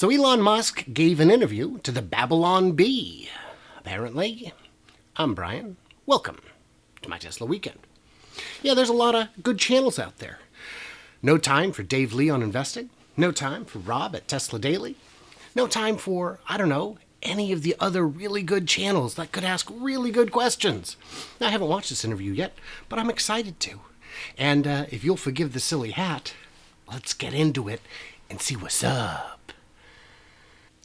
So Elon Musk gave an interview to the Babylon Bee. Apparently, I'm Brian. Welcome to my Tesla Weekend. Yeah, there's a lot of good channels out there. No time for Dave Lee on investing. No time for Rob at Tesla Daily. No time for, any of the other really good channels that could ask really good questions. Now, I haven't watched this interview yet, but I'm excited to. And if you'll forgive the silly hat, let's get into it and see what's up.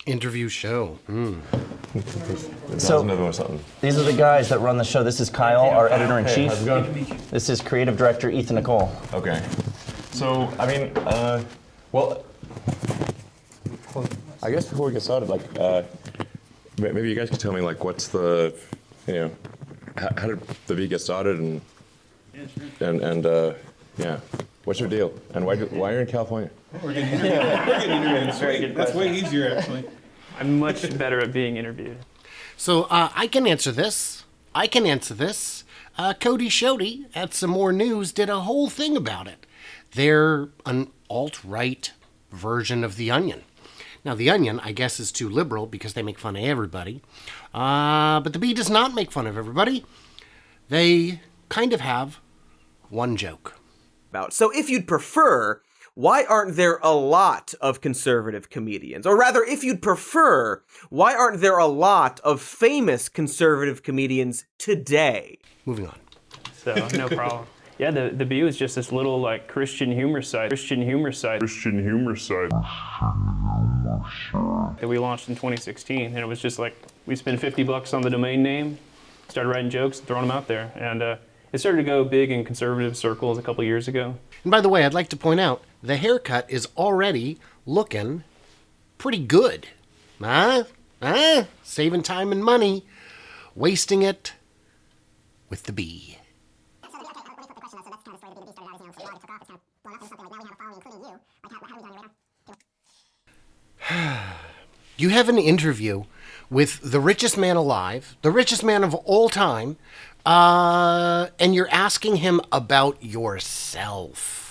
Interview show. So, these are the guys that run the show. This is Kyle, our editor-in-chief. How's it going? This is creative director Ethan Nicole. Okay. So, well, I guess before we get started, maybe you guys could tell me, what's the, how did the V get started, and what's your deal, and why are you in California? We're getting interviewed. That's way easier, actually. I'm much better at being interviewed. So I can answer this. Cody Shody at Some More News did a whole thing about it. They're an alt-right version of The Onion. Now, The Onion, I guess, is too liberal because they make fun of everybody. But The Bee does not make fun of everybody. They kind of have one joke. So if you'd prefer, why aren't there a lot of conservative comedians? Or rather, if you'd prefer, why aren't there a lot of famous conservative comedians today? Moving on. So, no problem. Yeah, the Bee was just this little, Christian humor site that we launched in 2016. And it was just we spent $50 on the domain name, started writing jokes, throwing them out there. And it started to go big in conservative circles a couple years ago. And by the way, I'd like to point out, the haircut is already looking pretty good. Saving time and money, wasting it with the Bee. You have an interview with the richest man alive, the richest man of all time, and you're asking him about yourself.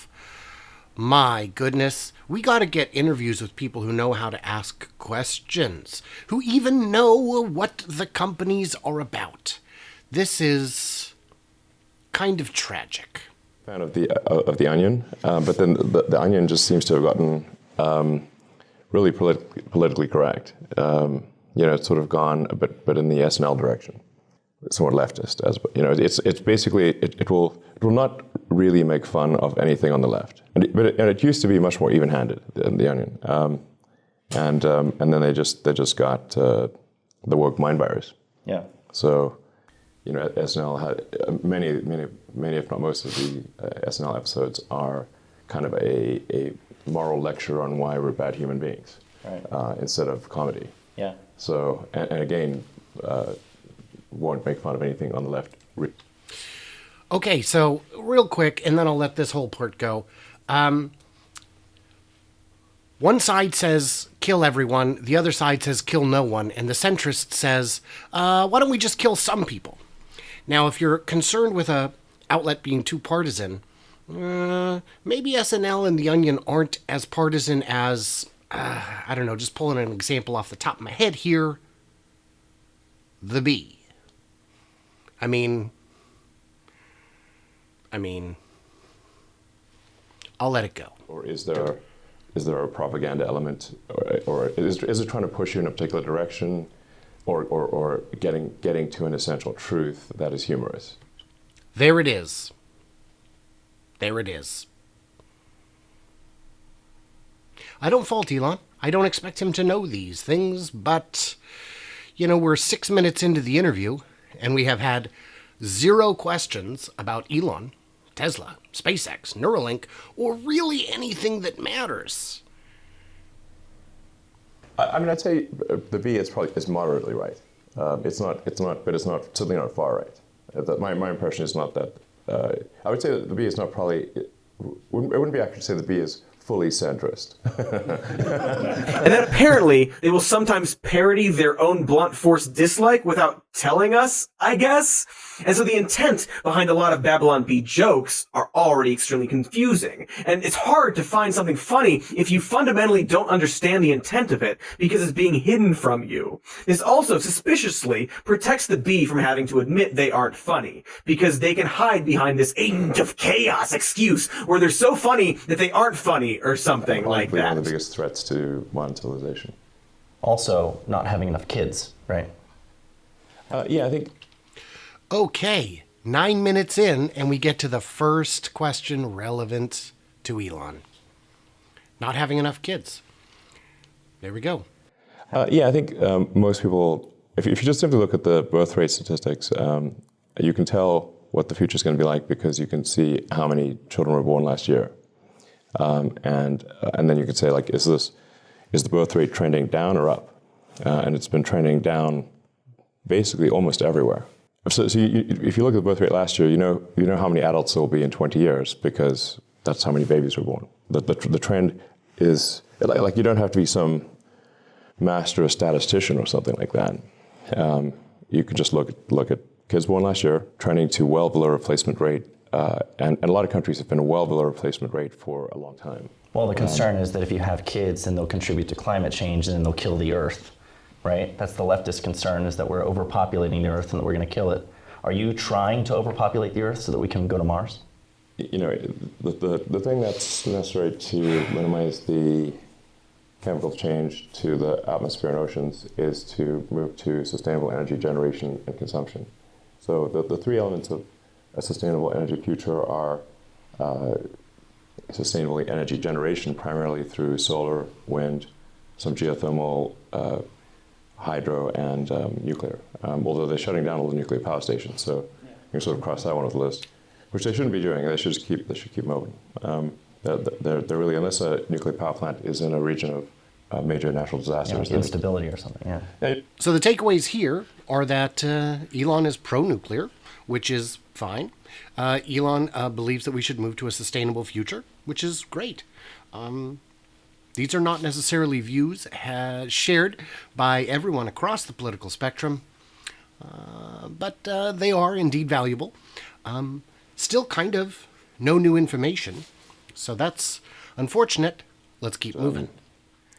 My goodness, we got to get interviews with people who know how to ask questions, who even know what the companies are about. This is kind of tragic. Fan of the Onion, but then the Onion just seems to have gotten really politically correct. It's sort of gone a bit, but in the SNL direction. Somewhat leftist, it's basically it will not really make fun of anything on the left, but it used to be much more even-handed than The Onion, and then they just got the woke mind virus. Yeah. So, SNL had many if not most of the SNL episodes are kind of a moral lecture on why we're bad human beings, right. Instead of comedy. Yeah. So and again. Won't make fun of anything on the left. Okay, so real quick, and then I'll let this whole part go. One side says kill everyone, the other side says kill no one, and the centrist says, why don't we just kill some people? Now, if you're concerned with a outlet being too partisan, maybe SNL and The Onion aren't as partisan as, just pulling an example off the top of my head here, The Bee. I mean, I'll let it go. Or is there a propaganda element, or is it trying to push you in a particular direction, or getting to an essential truth that is humorous? There it is. I don't fault Elon. I don't expect him to know these things, but, we're 6 minutes into the interview, and we have had 0 questions about Elon, Tesla, SpaceX, Neuralink, or really anything that matters. I'd say The Bee is moderately right. It's not, but it's certainly not far right. My impression is not that. I would say that The Bee is not probably. It wouldn't be accurate to say The Bee is fully centrist. And then apparently they will sometimes parody their own blunt force dislike without telling us, I guess? And so the intent behind a lot of Babylon Bee jokes are already extremely confusing. And it's hard to find something funny if you fundamentally don't understand the intent of it because it's being hidden from you. This also suspiciously protects the bee from having to admit they aren't funny because they can hide behind this agent of chaos excuse where they're so funny that they aren't funny or something like that. One of the biggest threats to modern civilization. Also, not having enough kids, right? Yeah, I think. Okay, 9 minutes in, and we get to the first question relevant to Elon. Not having enough kids. There we go. Yeah, I think most people, if you just simply look at the birth rate statistics, you can tell what the future is going to be like because you can see how many children were born last year. And then you could say, like, is the birth rate trending down or up? And it's been trending down basically almost everywhere. So if you look at the birth rate last year, you know how many adults there will be in 20 years because that's how many babies were born. The trend is, like, you don't have to be some master statistician or something like that. You can just look at kids born last year trending to well below replacement rate, and a lot of countries have been well below replacement rate for a long time. Well, the concern is that if you have kids, then they'll contribute to climate change and then they'll kill the Earth, right? That's the leftist concern, is that we're overpopulating the Earth and that we're going to kill it. Are you trying to overpopulate the Earth so that we can go to Mars? You know, the thing that's necessary to minimize the chemical change to the atmosphere and oceans is to move to sustainable energy generation and consumption. So the three elements of a sustainable energy future are sustainable energy generation, primarily through solar, wind, some geothermal, hydro, and nuclear. Although they're shutting down all the nuclear power stations, so you can sort of cross that one off the list, which they shouldn't be doing. They should keep moving. They're really, unless a nuclear power plant is in a region of major natural disasters, Instability or something. Yeah. So the takeaways here are that Elon is pro-nuclear, which is fine. Elon believes that we should move to a sustainable future, which is great. These are not necessarily views shared by everyone across the political spectrum, but they are indeed valuable. Still kind of no new information, so that's unfortunate. Let's keep moving.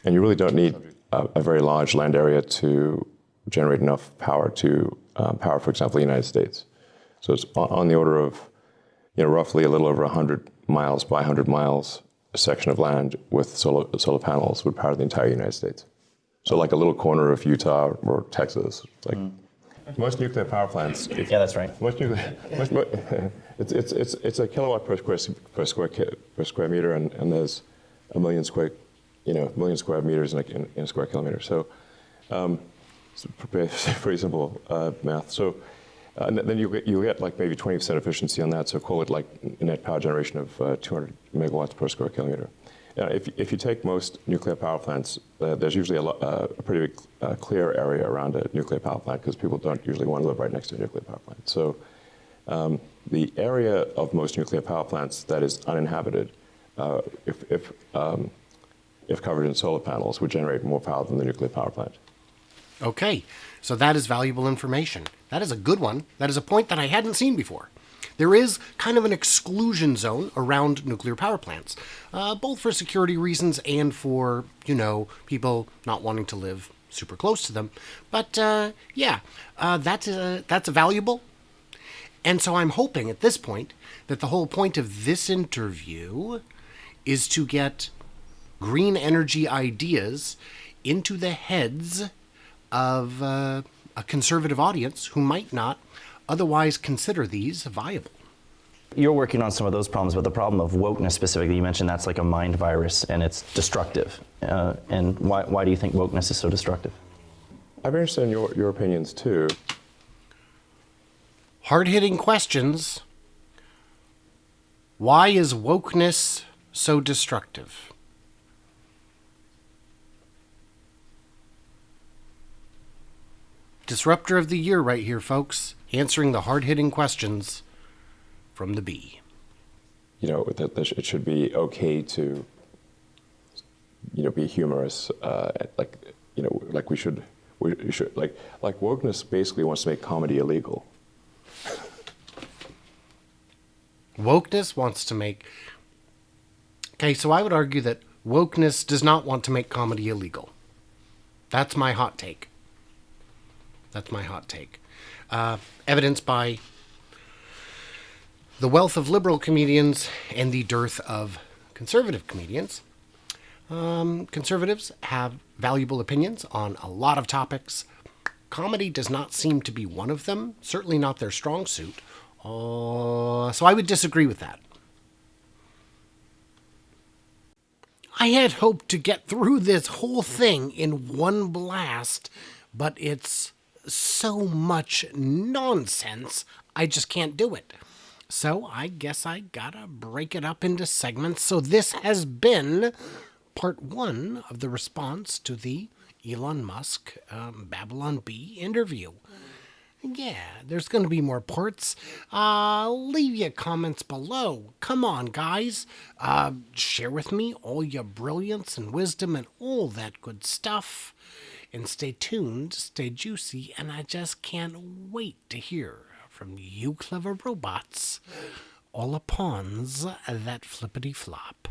And you really don't need a very large land area to generate enough power to power, for example, the United States. So it's on the order of, roughly a little over 100 miles by 100 miles, a section of land with solar panels would power the entire United States. So like a little corner of Utah or Texas. Like most nuclear power plants. Yeah, that's right. It's a kilowatt per square meter, and there's a million square meters in a square kilometer. So it's pretty simple math. So and then you get like maybe 20% efficiency on that. So call it like a net power generation of 200 megawatts per square kilometer. If you take most nuclear power plants, there's usually a pretty big clear area around a nuclear power plant because people don't usually want to live right next to a nuclear power plant. So the area of most nuclear power plants that is uninhabited, if covered in solar panels, would generate more power than the nuclear power plant. Okay, so that is valuable information. That is a good one. That is a point that I hadn't seen before. There is kind of an exclusion zone around nuclear power plants, both for security reasons and for, people not wanting to live super close to them. But that's valuable. And so I'm hoping at this point that the whole point of this interview is to get green energy ideas into the heads of a conservative audience who might not otherwise consider these viable. You're working on some of those problems, but the problem of wokeness specifically, you mentioned that's like a mind virus and it's destructive. And why do you think wokeness is so destructive? I'm interested in your opinions too. Hard-hitting questions. Why is wokeness so destructive? Disruptor of the year right here, folks. Answering the hard-hitting questions from the bee. It should be okay to, be humorous. Like we should we should like wokeness basically wants to make comedy illegal. Wokeness wants to make... Okay, so I would argue that wokeness does not want to make comedy illegal. That's my hot take. That's my hot take. Evidenced by the wealth of liberal comedians and the dearth of conservative comedians. Conservatives have valuable opinions on a lot of topics. Comedy does not seem to be one of them, certainly not their strong suit. So I would disagree with that. I had hoped to get through this whole thing in one blast, but it's so much nonsense, I just can't do it. So I guess I gotta break it up into segments. So this has been part 1 of the response to the Elon Musk Babylon Bee interview. Yeah, there's going to be more parts. Leave your comments below. Come on, guys. Share with me all your brilliance and wisdom and all that good stuff. And stay tuned, stay juicy, and I just can't wait to hear from you clever robots all upons that flippity flop.